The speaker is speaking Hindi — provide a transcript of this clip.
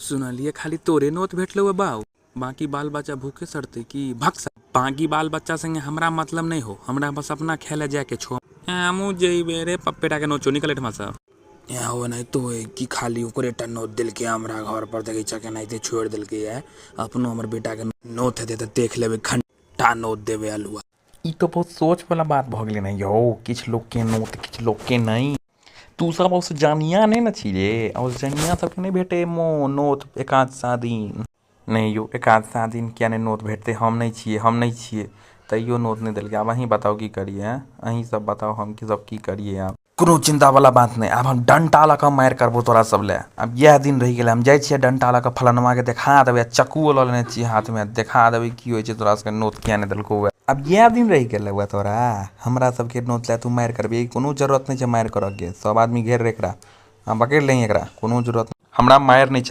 सुनलिए खाली तोरे नोत भेटलो बाऊ, बाकी बाल बच्चा भूखे सड़ते कि भक्सा। बाकी बाल बच्चा संगे हमरा मतलब नहीं हो, हमरा बस अपना खेले जाके छो। हमू जेबे रे पप्पेटा के नोचो निकले ठमासा। यहाँ हो नहीं तो कि खाली ओकरे टा नोत दिल के हमरा घर पर देखे चके नहीं ते छोड़ दिल के है। अपनो हमर बेटा के नोत है तो देख लेबे घंटा नोत देबे अलुआ। ई तो बहुत सोच वाला बात भ गेलै न यौ, किछ लोग के नोत किछ लोग के नहीं। तू सब उस जानिया नहीं न छी रे, उस जानिया सबके नहीं भेटे मो नोत एकाध सा दिन। नहीं यो एकाध सा दिन क्या नहीं नोत भेटते, हम नहीं छिए तैयो नोत नहीं दिल के। अब अहीं बताओ की करिए, अहीं सब बताओ हम की सब की करिए। अब कोनो चिंता वाला बात नहीं, अब हम डंटा लक मार करबो तोरा सब ले। अब यह दिन रह गेलै, हम जाय छियै डंटा लक फलनवा के देखा देबे, चक्कू ल लेने छी हाथ में, देखा देबे की होय छै तोरा सबके नोत किया नहीं देलको। अब यह दिन रह गेलै हुआ तोरा, हमरा सबके नोत ले तू मार करबे, कोनो जरूरत नहीं छै मार करऽ के। सब आदमी घेर एकरा, हम पकड़ लें एकरा, कोनो जरूरत हमरा मार नहीं।